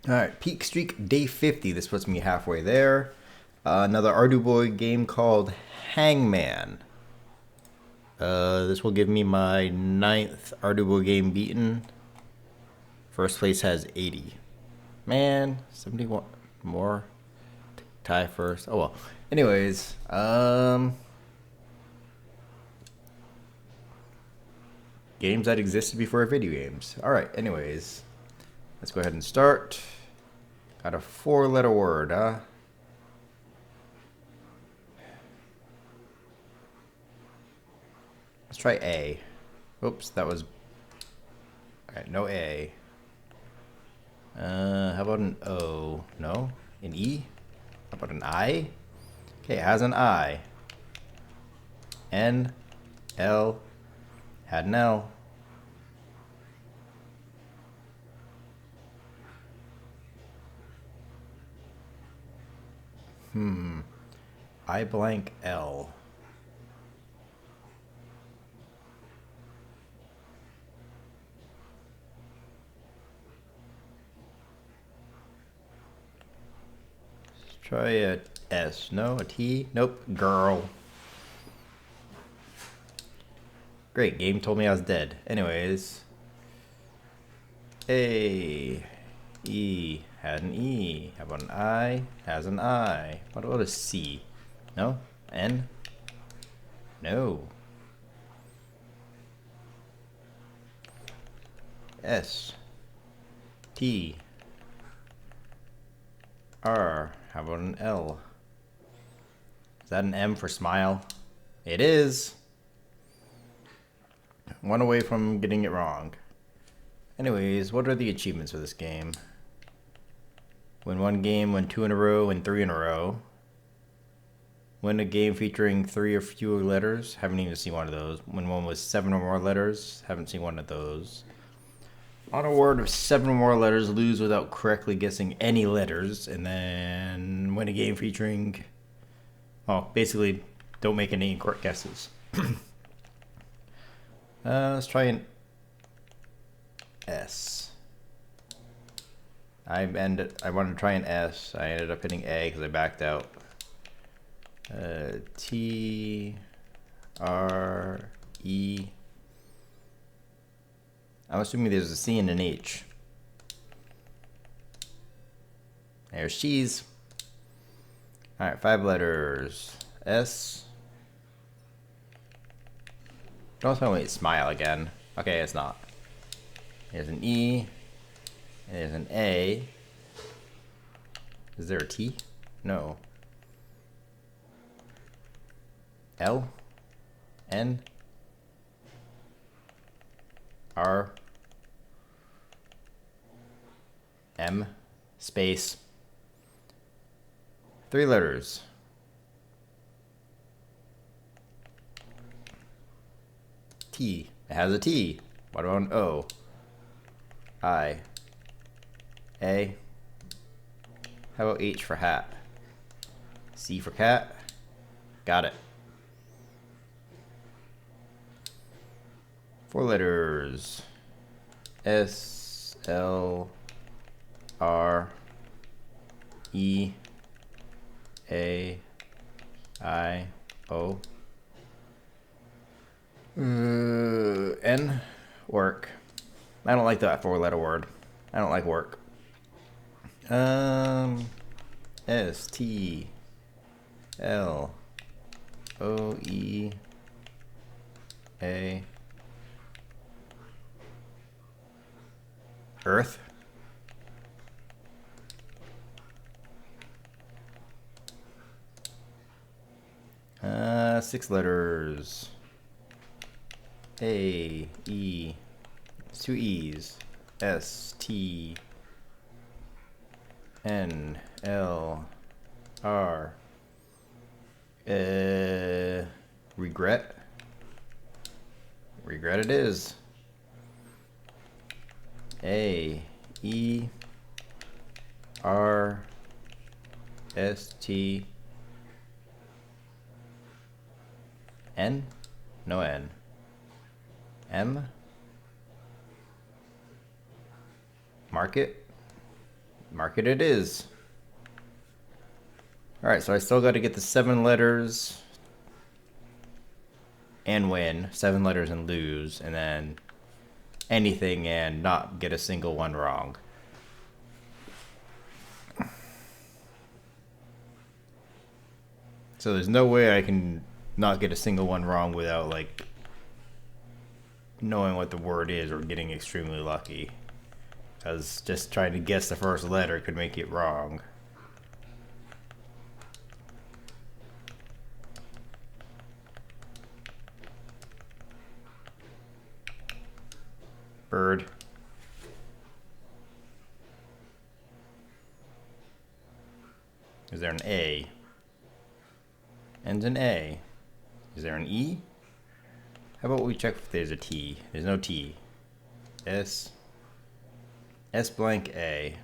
Alright, peak streak day 50. This puts me halfway there. Another Arduboy game called Hangman. This will give me my 9th Arduboy game beaten. First place has 80. Man, 71 more. Tie first. Oh well. Anyways, games that existed before video games. Alright, anyways. Let's go ahead and start. Got a 4-letter word, huh? Let's try A. Oops, that was... Alright, no A. How about an O? No? An E? How about an I? Okay, it has an I. N. L. Had an L. I blank L. Let's try a S. No, a T. Nope. Girl. Great, game told me I was dead. Anyways. A. E. Had an E. How about an I? Has an I. What about a C? No? N? No. S. T. R. How about an L? Is that an M for smile? It is. One away from getting it wrong. Anyways, what are the achievements for this game? Win one game, win 2 in a row, win 3 in a row. Win a game featuring 3 or fewer letters. Haven't even seen one of those. Win one with 7 or more letters. Haven't seen one of those. On a word of 7 or more letters, lose without correctly guessing any letters. And then win a game featuring... Oh, basically, don't make any incorrect guesses. Let's try an S. I wanted to try an S. I ended up hitting A because I backed out. T, R, E. I'm assuming there's a C and an H. There's cheese. Alright, 5 letters. S. Don't tell me it's smile again. Okay, it's not. There's an E. And there's an A. Is there a T? No. L. N. R. M. Space. 3 letters. T. It has a T. What about an O? I. A. How about H for hat? C for cat? Got it. 4 letters. S, L, R, E, A, I, O. N. Work. I don't like that 4-letter word. I don't like work. S, T, L, O, E, A. Earth. Six letters. A, E. It's 2 E's. S, T, N, L, R. Regret. Regret it is. A, E, R, S, T, N? No N. M? Market? Market it is. Alright, so I still got to get the 7 letters and win. 7 letters and lose. And then anything and not get a single one wrong. So there's no way I can not get a single one wrong without, like, knowing what the word is or getting extremely lucky. Because just trying to guess the first letter could make it wrong. Bird. Is there an A? Ends in A. Is there an E? How about we check if there's a T? There's no T. S. S blank A.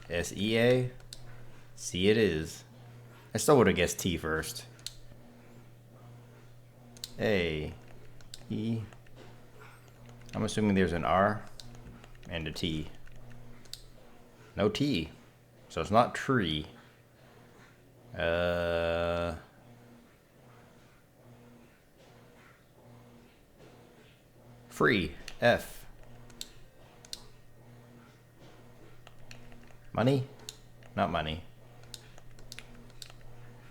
S-E-A? C it is. I still would have guessed T first. A. E. I'm assuming there's an R and a T. No T. So it's not tree. Free. F. Money? Not money.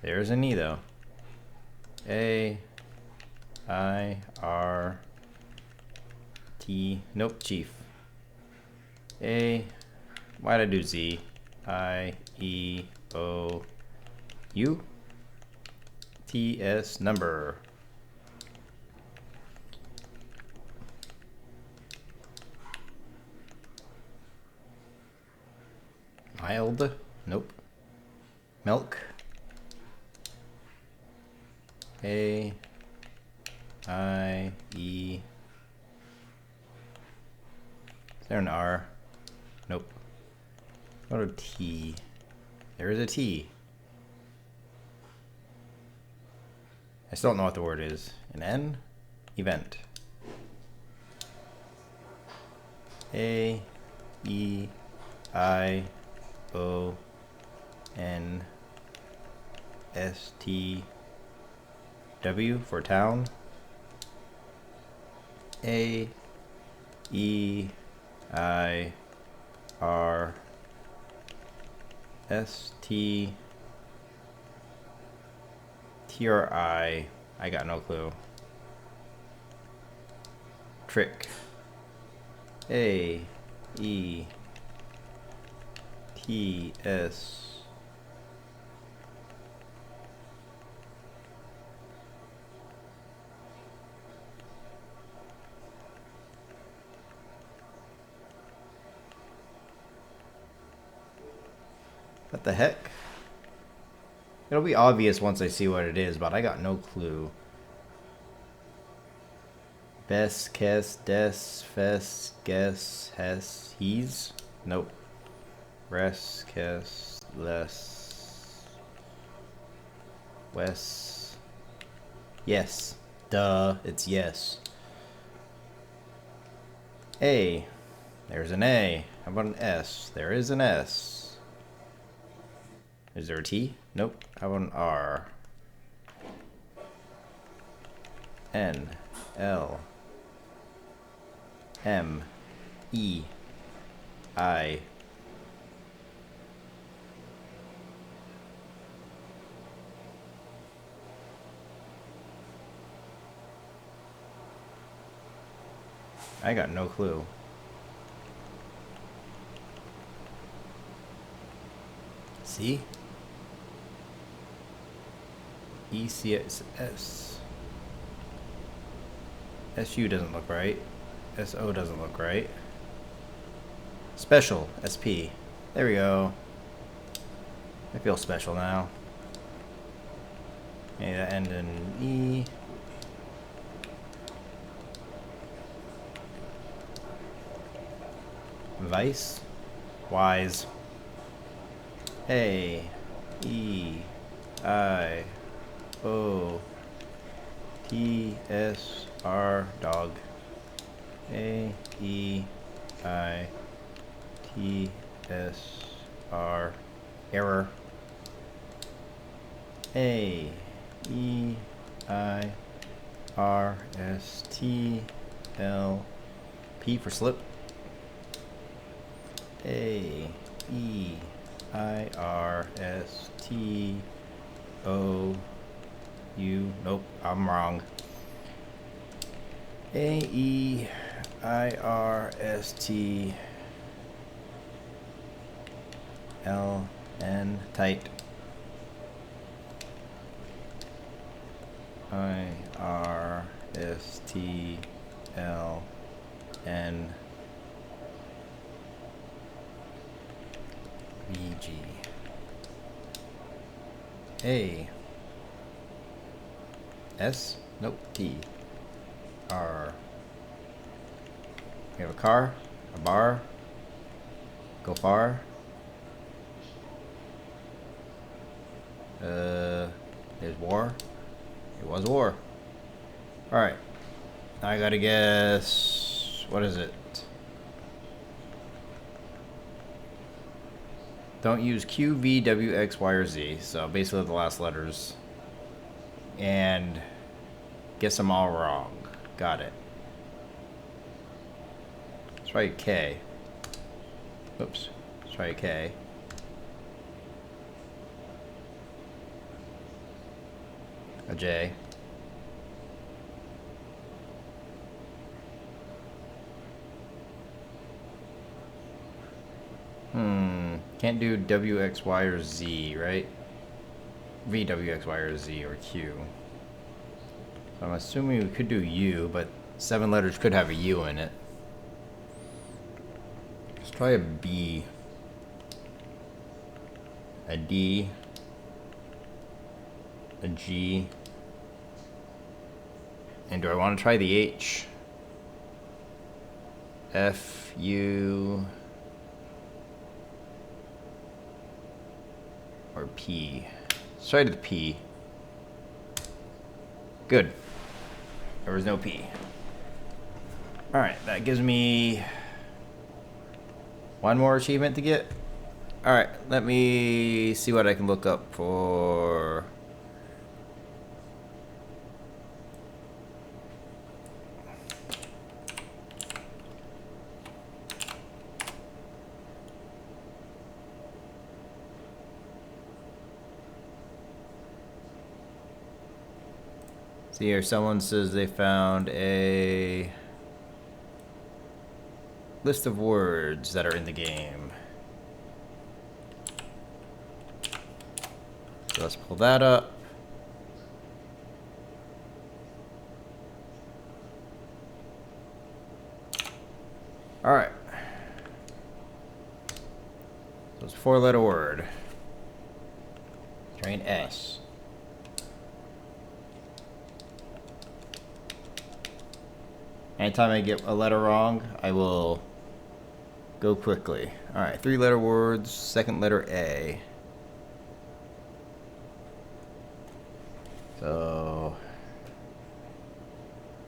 There's an E though. A. I. R. T. Nope, chief. A. Why'd I do Z? I. E. O. U. T. S. Number. Mild? Nope. Milk. A. I. E. Is there an R? Nope. What a T? There is a T. I still don't know what the word is. An N? Event. A. E. I. O. N. S. T. W for town. A. E. I. R. S. T. T. R. I. I got no clue. Trick. A. E. T. S. What the heck? It'll be obvious once I see what it is, but I got no clue. Best, Kes, Des, Fes, Guess, Hes, He's? Nope. Res, Kes, Less. Wes. Yes. Duh, it's yes. A. There's an A. How about an S? There is an S. Is there a T? Nope. How about an R? N. L. M. E. I. I got no clue. C? E, C, S, S. SU doesn't look right. SO doesn't look right. Special, SP. There we go. I feel special now. Okay, that end in E. Vice. Wise. A. E. I. O. T. S. R. Dog. A. E. I T S R error. A E I R S T L P for slip. A E I R S T O U. Nope, I'm wrong. A E I R S T L N tight. I R S T L N V G A S. Nope. T R. We have a car, a bar, go far. There's war. It was war. Alright. I gotta guess. What is it? Don't use Q, V, W, X, Y, or Z. So basically the last letters. And guess them all wrong. Got it. Let's try K. Oops. Let's try K. A J. Can't do W, X, Y, or Z, right? V, W, X, Y, or Z, or Q. So I'm assuming we could do U, but 7 letters could have a U in it. Let's try a B. A D. A G. And do I want to try the H? F, U, or P? Let's try to the P. Good. There was no P. Alright, that gives me one more achievement to get. Alright, let me see what I can look up for. See here, someone says they found a list of words that are in the game. So let's pull that up. All right. So it's a 4-letter word. Try an S. Anytime I get a letter wrong, I will go quickly. Alright, 3-letter words, 2nd letter A. So,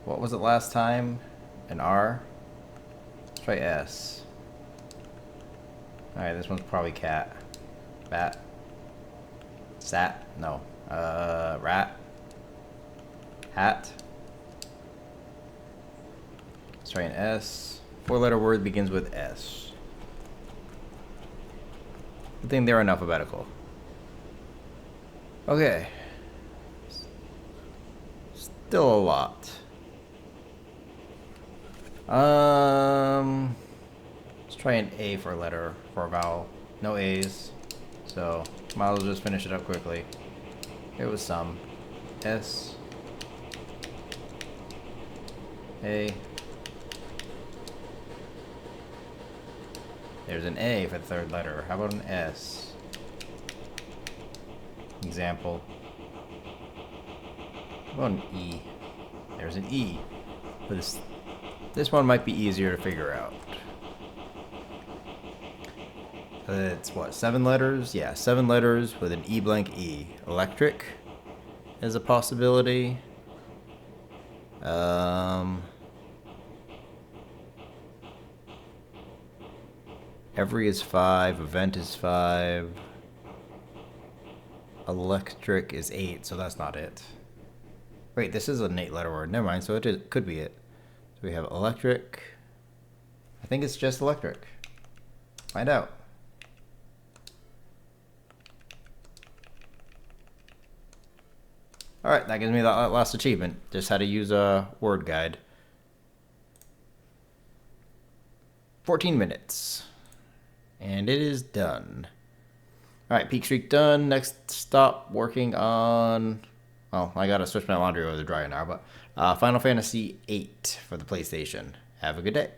what was it last time? An R? Let's try S. Alright, this one's probably cat. Bat. Sat? No. Rat. Hat. Let's try an S. 4-letter word begins with S. I think they're in alphabetical. Okay. Still a lot. Let's try an A for a letter, for a vowel. No A's. So, might as well just finish it up quickly. Here was some. S. A. There's an A for the 3rd letter. How about an S? Example. How about an E? There's an E. But this one might be easier to figure out. It's what, 7 letters? Yeah, 7 letters with an E blank E. Electric is a possibility. Every is 5. Event is 5. Electric is 8, so that's not it. Wait, this is an 8-letter word. Never mind, so it could be it. So we have electric. I think it's just electric. Find out. Alright, that gives me that last achievement. Just had to use a word guide. 14 minutes. And it is done. Alright, peak streak done. Next stop working on... Well, I gotta switch my laundry over to the dryer now, but Final Fantasy VIII for the PlayStation. Have a good day.